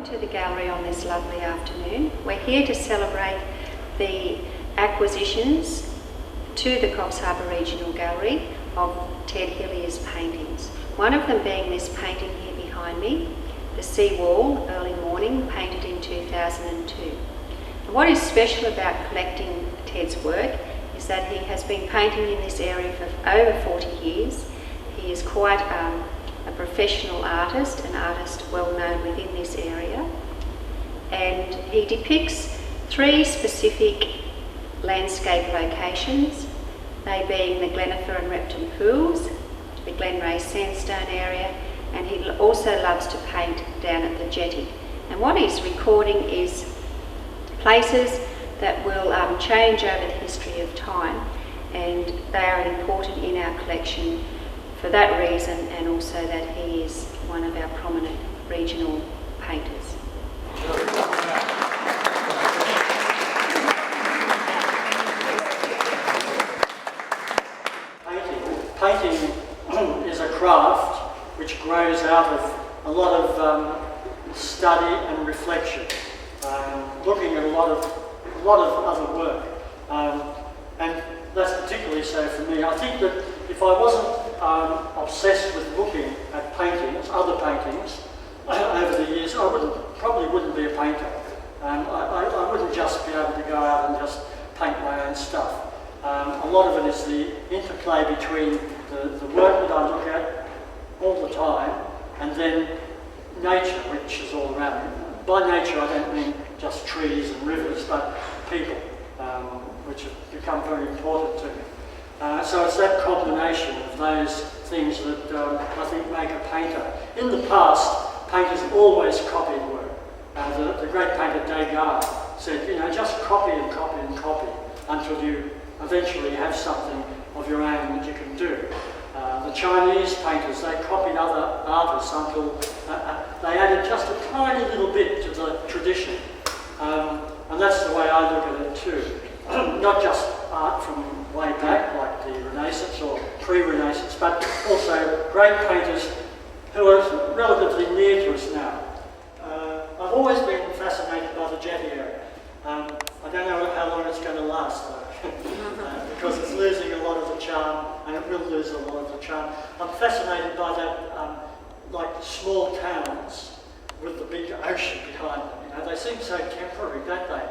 To the gallery on this lovely afternoon. We're here to celebrate the acquisitions to the Coffs Harbour Regional Gallery of Ted Hillyer's paintings. One of them being this painting here behind me, The Sea Wall, Early Morning, painted in 2002. And what is special about collecting Ted's work is that he has been painting in this area for over 40 years. He is quite a professional artist, an artist well known within this area, and he depicts three specific landscape locations, they being the Glenifer and Repton Pools, the Glenray Sandstone area, and he also loves to paint down at the jetty. And what he's recording is places that will change over the history of time, and they are important in our collection for that reason, and also that he is one of our prominent regional painters. Painting is a craft which grows out of a lot of study and reflection, looking at a lot of other work, and that's particularly so for me. I think that if I wasn't obsessed with looking at paintings, other paintings, over the years, I probably wouldn't be a painter. I wouldn't just be able to go out and just paint my own stuff. A lot of it is the interplay between the work that I look at all the time and then nature, which is all around me. By nature, I don't mean just trees and rivers, but people, which have become very important to me. So it's that combination of those things that I think make a painter. In the past, painters always copied work. The great painter Degas said, just copy and copy and copy until you eventually have something of your own that you can do. The Chinese painters, they copied other artists until they added just a tiny little bit to the tradition. And that's the way I look at it too. Not just art from way back, like the Renaissance or pre-Renaissance, but also great painters who are relatively near to us now. I've always been fascinated by the jetty area. I don't know how long it's going to last though, because it's losing a lot of the charm, and it will lose a lot of the charm. I'm fascinated by that, like small towns with the big ocean behind them. They seem so temporary, don't they?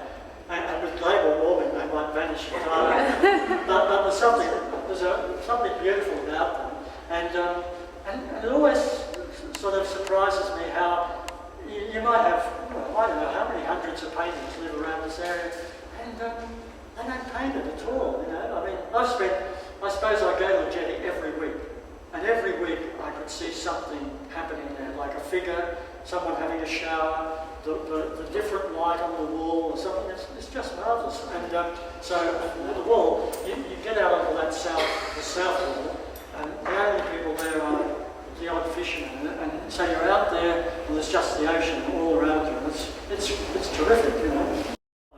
And with global warming, they might vanish entirely. but there's something beautiful about them, and it always sort of surprises me how you might have, I don't know how many hundreds of painters live around this area, and they don't paint it at all. I mean, I suppose I go to the jetty every week, and every week I could see something happening there, like a figure, someone having a shower, the different light on the wall or something. It's just marvellous. And so the wall, you get out onto that the south wall, and the only people there are the odd fishermen, and so you're out there and there's just the ocean all around you, and it's terrific.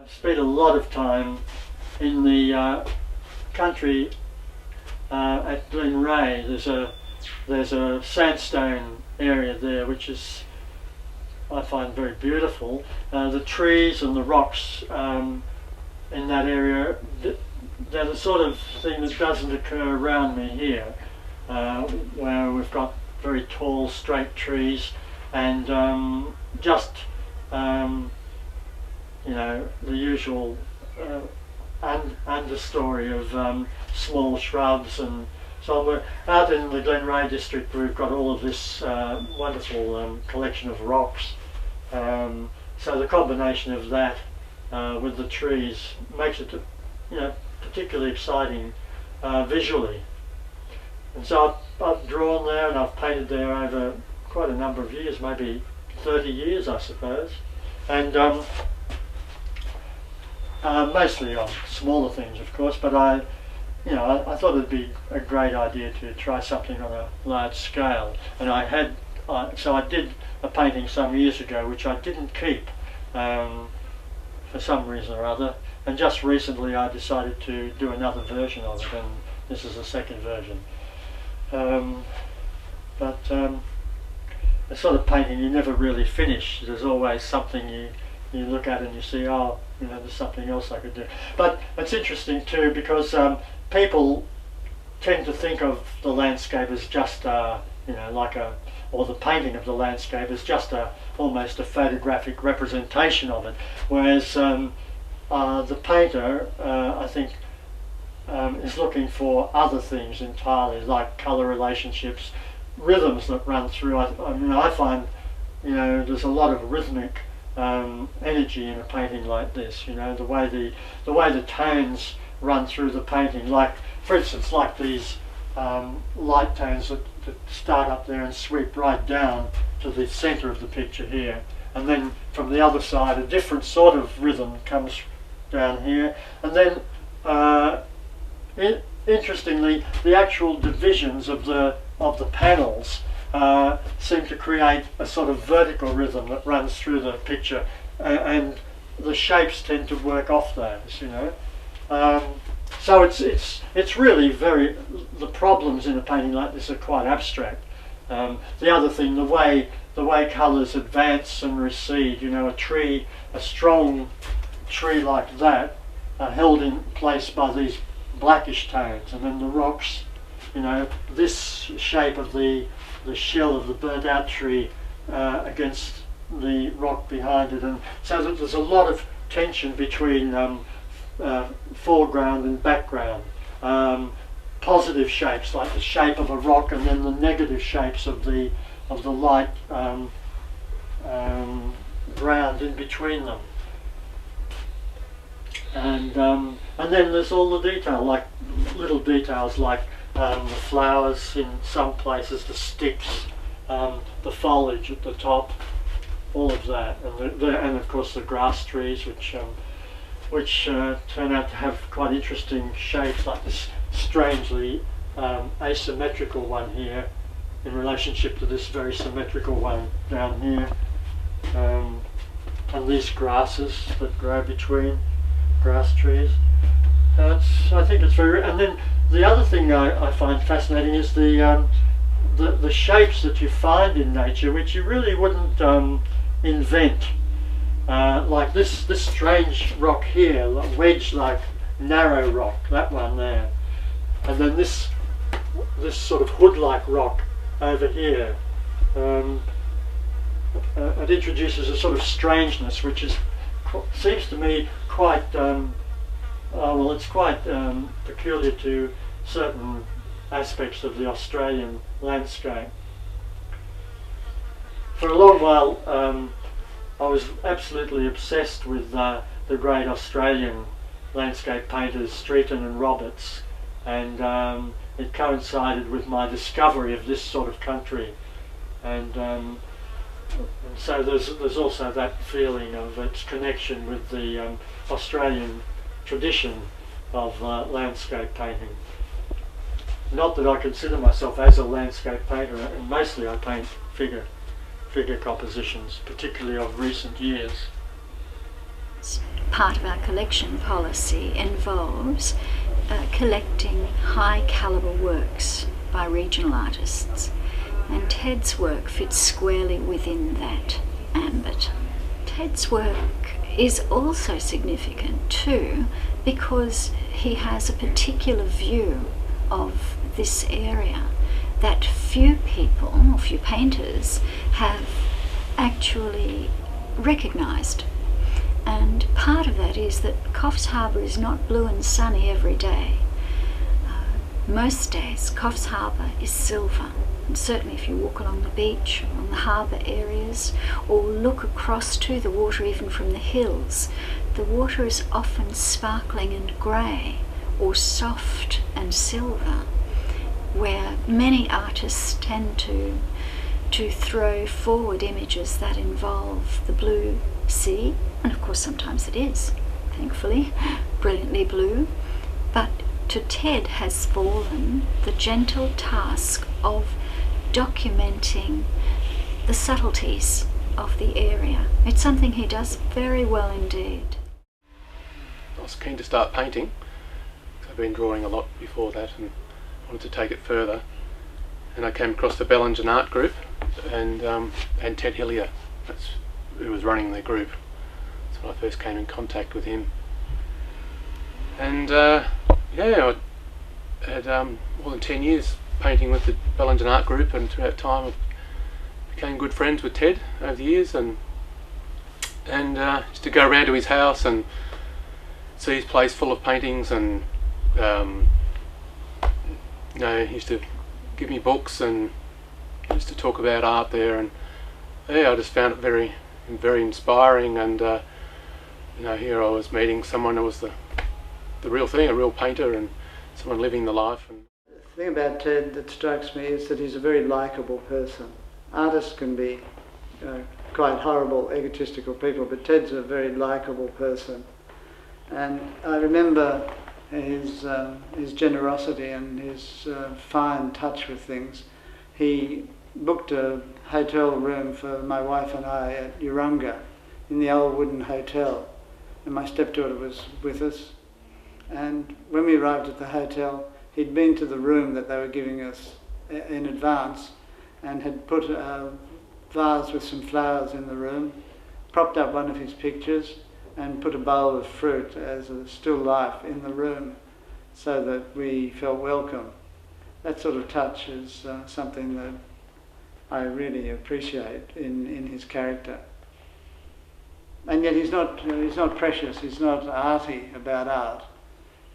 I've spent a lot of time in the country at Glenray. There's a sandstone area there which is, I find, very beautiful. The trees and the rocks in that area, they're the sort of thing that doesn't occur around me here, where we've got very tall, straight trees and just the usual understory of small shrubs and so on. We're out in the Glenray district, we've got all of this wonderful collection of rocks. So the combination of that with the trees makes it, particularly exciting visually. And so I've drawn there and I've painted there over quite a number of years, maybe 30 years, I suppose. And mostly on smaller things, of course, but I thought it'd be a great idea to try something on a large scale. And so I did a painting some years ago which I didn't keep for some reason or other, and just recently I decided to do another version of it, and this is the second version. a sort of painting you never really finish. There's always something you look at and you see, oh, you know, there's something else I could do. But it's interesting too, because people tend to think of the landscape as just you know, like or the painting of the landscape as just almost a photographic representation of it, whereas the painter, I think, is looking for other things entirely, like colour relationships, rhythms that run through. I mean, I find, you know, there's a lot of rhythmic energy in a painting like this. You know, the way the tones run through the painting. Like, for instance, like these light tones that start up there and sweep right down to the centre of the picture here, and then from the other side a different sort of rhythm comes down here, and then interestingly, the actual divisions of the panels seem to create a sort of vertical rhythm that runs through the picture, and the shapes tend to work off those, you know. So it's really the problems in a painting like this are quite abstract. The other thing, the way colours advance and recede, you know, a strong tree like that held in place by these blackish tones, and then the rocks, you know, this shape of the shell of the burnt out tree against the rock behind it, and so that there's a lot of tension between foreground and background. Positive shapes like the shape of a rock, and then the negative shapes of the light ground in between them. And then there's all the detail, like little details like the flowers in some places, the sticks, the foliage at the top, all of that, and of course the grass trees, which turn out to have quite interesting shapes, like this strangely asymmetrical one here in relationship to this very symmetrical one down here, and these grasses that grow between grass trees. I think it's very. And then the other thing I find fascinating is the shapes that you find in nature, which you really wouldn't invent. Like this strange rock here, like wedge-like narrow rock, that one there, and then this sort of hood-like rock over here. It introduces a sort of strangeness, which seems to me quite well, it's quite peculiar to certain aspects of the Australian landscape. For a long while I was absolutely obsessed with the great Australian landscape painters Streeton and Roberts, and it coincided with my discovery of this sort of country, and so there's also that feeling of its connection with the Australian tradition of landscape painting. Not that I consider myself as a landscape painter, and mostly I paint figure compositions, particularly of recent years. Part of our collection policy involves collecting high calibre works by regional artists, and Ted's work fits squarely within that ambit. Ted's work is also significant too, because he has a particular view of this area that few people, or few painters, have actually recognised. And part of that is that Coffs Harbour is not blue and sunny every day. Most days Coffs Harbour is silver, and certainly if you walk along the beach or on the harbour areas, or look across to the water even from the hills, the water is often sparkling and grey, or soft and silver, where many artists tend to throw forward images that involve the blue sea, and of course sometimes it is, thankfully, brilliantly blue, but to Ted has fallen the gentle task of documenting the subtleties of the area. It's something he does very well indeed. I was keen to start painting. I've been drawing a lot before that and wanted to take it further. and I came across the Bellingen Art Group and Ted Hillyer, that's who was running the group. That's when I first came in contact with him. And I had more than 10 years painting with the Bellingen Art Group, and throughout time I became good friends with Ted over the years, and used to go around to his house and see his place full of paintings, and he used to give me books and used to talk about art there, and I just found it very, very inspiring. And here I was meeting someone who was the real thing, a real painter, and someone living the life. And the thing about Ted that strikes me is that he's a very likeable person. Artists can be quite horrible, egotistical people, but Ted's a very likeable person. And I remember his generosity and his fine touch with things. He booked a hotel room for my wife and I at Urunga in the old wooden hotel, and my stepdaughter was with us. And when we arrived at the hotel, he'd been to the room that they were giving us in advance and had put a vase with some flowers in the room, propped up one of his pictures and put a bowl of fruit as a still life in the room so that we felt welcome. That sort of touch is something that I really appreciate in his character. And yet he's not precious, he's not arty about art.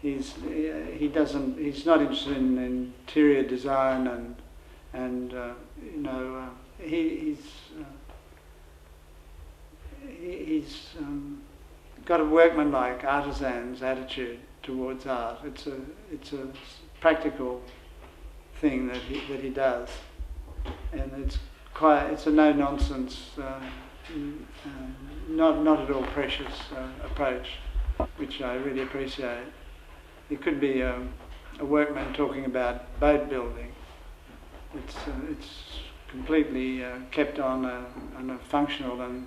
He's not interested in interior design he's got a workmanlike, artisan's attitude towards art. It's a practical thing that he does, and it's a no nonsense, not at all precious approach, which I really appreciate. It could be a workman talking about boat building. It's completely kept on a functional and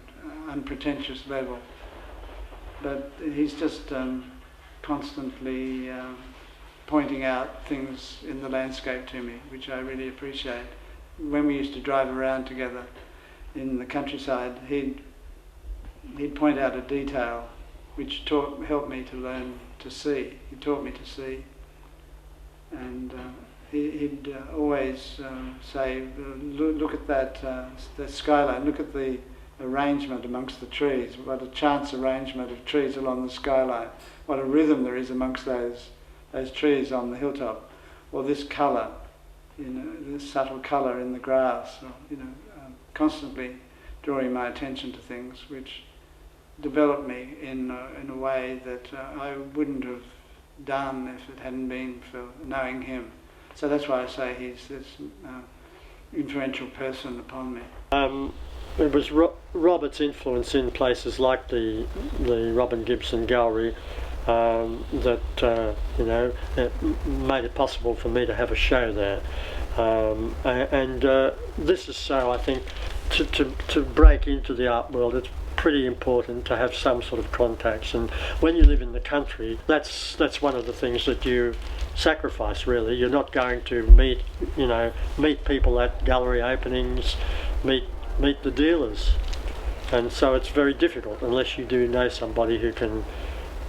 unpretentious level, but he's just constantly pointing out things in the landscape to me, which I really appreciate. When we used to drive around together in the countryside, he'd point out a detail which helped me to learn to see. He taught me to see, and he'd always say, look at the skyline, look at the arrangement amongst the trees, what a chance arrangement of trees along the skyline, what a rhythm there is amongst those trees on the hilltop, or this colour, this subtle colour in the grass, constantly drawing my attention to things which developed me in a way that I wouldn't have done if it hadn't been for knowing him. So that's why I say he's this influential person upon me. It was Robert's influence in places like the Robin Gibson Gallery that made it possible for me to have a show there. And this is so, I think, to break into the art world, it's pretty important to have some sort of contacts. And when you live in the country, that's one of the things that you sacrifice, really. You're not going to meet people at gallery openings, meet the dealers, and so it's very difficult unless you do know somebody who can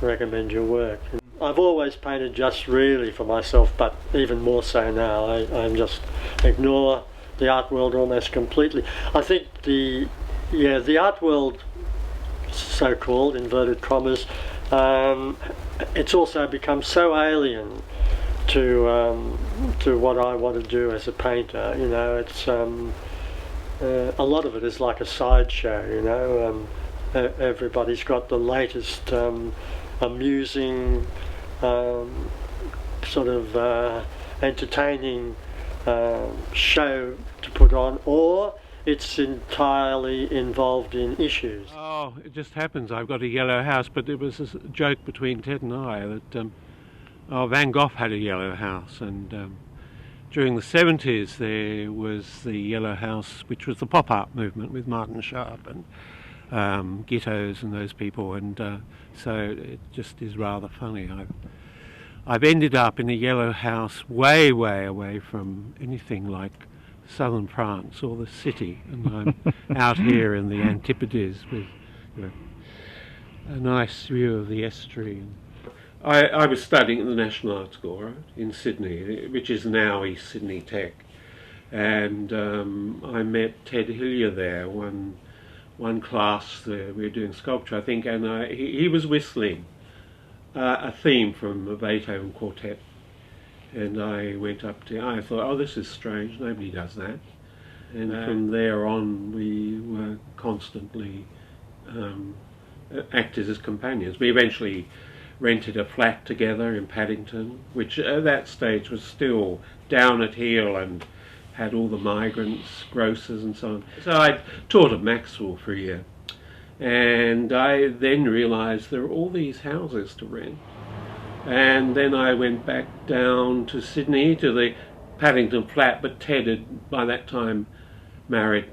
recommend your work. I've always painted just really for myself, but even more so now. I just ignore the art world almost completely. I think the art world, so-called inverted commas, it's also become so alien to what I want to do as a painter. It's a lot of it is like a sideshow. Everybody's got the latest amusing, sort of entertaining show to put on, or it's entirely involved in issues. Oh, it just happens I've got a yellow house, but it was a joke between Ted and I that Van Gogh had a yellow house, and during the 70s there was the yellow house, which was the pop art movement with Martin Sharp and Ghettos and those people, and so it just is rather funny. I've ended up in a yellow house way away from anything like southern France or the city, and I'm out here in the Antipodes with, you know, a nice view of the estuary. I was studying at the National Art School, right, in Sydney, which is now East Sydney Tech, and I met Ted Hillyer there. One class we were doing sculpture, I think, and he was whistling a theme from a Beethoven quartet, and I went up to. I thought, oh, this is strange. Nobody does that. And from there on, we were constantly acted as companions. We eventually rented a flat together in Paddington, which at that stage was still down at heel and had all the migrants, grocers and so on. So I taught at Maxwell for a year, and I then realised there were all these houses to rent. And then I went back down to Sydney to the Paddington flat, but Ted had by that time married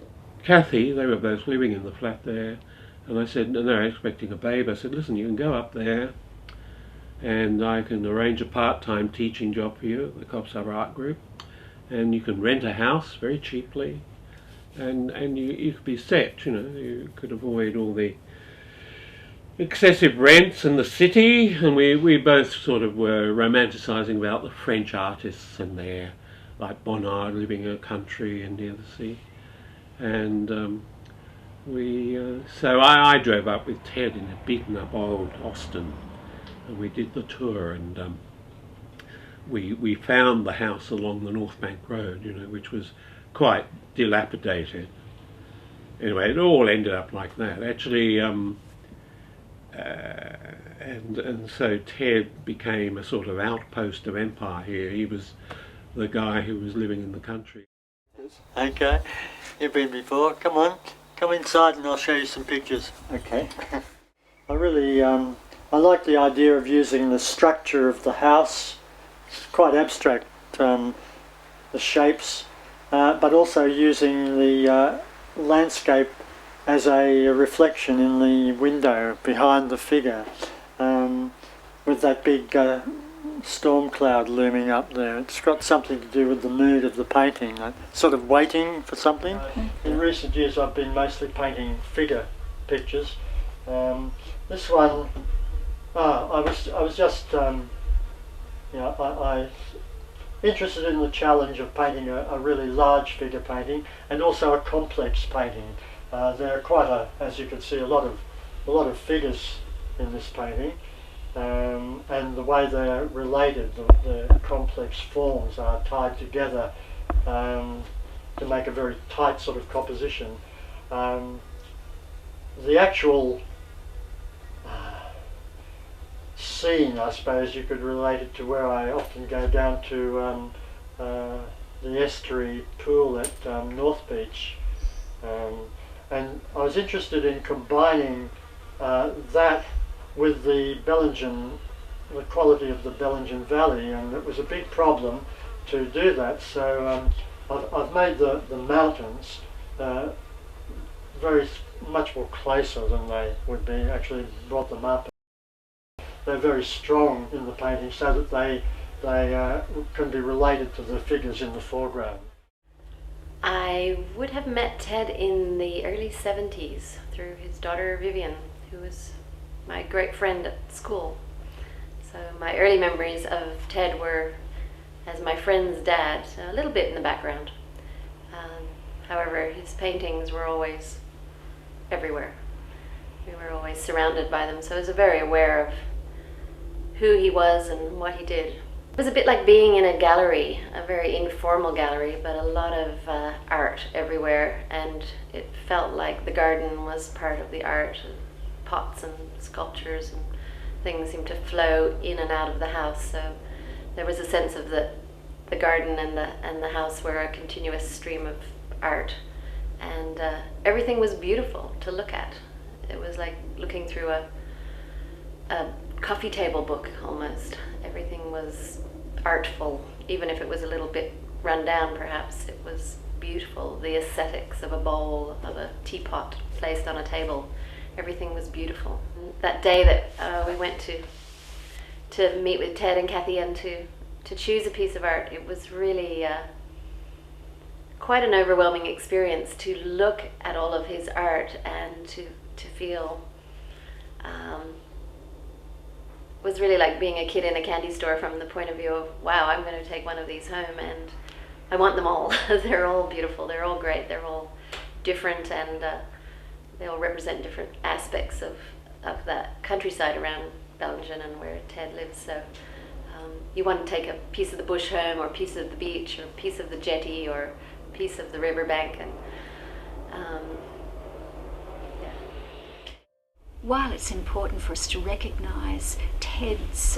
Kathy. They were both living in the flat there, and I said, and they were expecting a babe. I said, listen, you can go up there and I can arrange a part-time teaching job for you at the Coffs Harbour Art Group, and you can rent a house very cheaply, and you could be set, you know, you could avoid all the excessive rents in the city. And we both sort of were romanticising about the French artists and their, like Bonnard, living in a country and near the sea. And so I drove up with Ted in a beaten up old Austin, and we did the tour, and we found the house along the North Bank Road, you know, which was quite dilapidated. Anyway, it all ended up like that. Actually, and so Ted became a sort of outpost of empire here. He was the guy who was living in the country. Okay, you've been before. Come on, come inside and I'll show you some pictures. Okay. I really, I like the idea of using the structure of the house. It's quite abstract, the shapes, but also using the landscape as a reflection in the window behind the figure, with that big storm cloud looming up there. It's got something to do with the mood of the painting, sort of waiting for something. In recent years I've been mostly painting figure pictures. This one, I was just, I interested in the challenge of painting a really large figure painting and also a complex painting. There are quite as you can see, a lot of figures in this painting, and the way they're related, the complex forms are tied together to make a very tight sort of composition. The actual scene, I suppose you could relate it to where I often go down to the estuary pool at North Beach, and I was interested in combining that with the quality of the Bellingen Valley, and it was a big problem to do that. So I've made the mountains very much more closer than they would be. Actually brought them up. They're very strong in the painting so that they can be related to the figures in the foreground. I would have met Ted in the early 70s through his daughter Vivian, who was my great friend at school. So my early memories of Ted were as my friend's dad, a little bit in the background. However, his paintings were always everywhere. We were always surrounded by them, so I was very aware of who he was and what he did. It was a bit like being in a gallery, a very informal gallery, but a lot of art everywhere, and it felt like the garden was part of the art. Pots and sculptures and things seemed to flow in and out of the house, so there was a sense of the garden and the house were a continuous stream of art, and everything was beautiful to look at. It was like looking through a coffee table book almost. Everything was artful, even if it was a little bit run down perhaps. It was beautiful. The aesthetics of a bowl, of a teapot placed on a table, everything was beautiful. That day that we went to meet with Ted and Kathy and to choose a piece of art, it was really quite an overwhelming experience to look at all of his art and to feel was really like being a kid in a candy store from the point of view of, wow, I'm going to take one of these home and I want them all. They're all beautiful, they're all great, they're all different, and they all represent different aspects of that countryside around Belgium and where Ted lives. So you want to take a piece of the bush home, or a piece of the beach, or a piece of the jetty, or a piece of the riverbank, and While it's important for us to recognise Ted's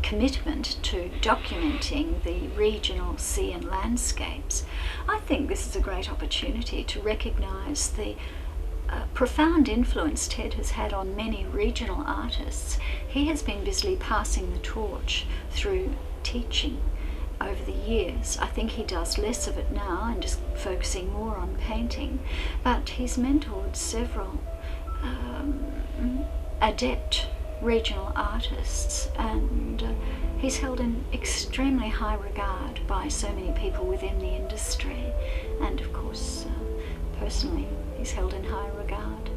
commitment to documenting the regional sea and landscapes, I think this is a great opportunity to recognise the profound influence Ted has had on many regional artists. He has been busily passing the torch through teaching over the years. I think he does less of it now and just focusing more on painting, but he's mentored several adept regional artists, and he's held in extremely high regard by so many people within the industry, and of course personally he's held in high regard.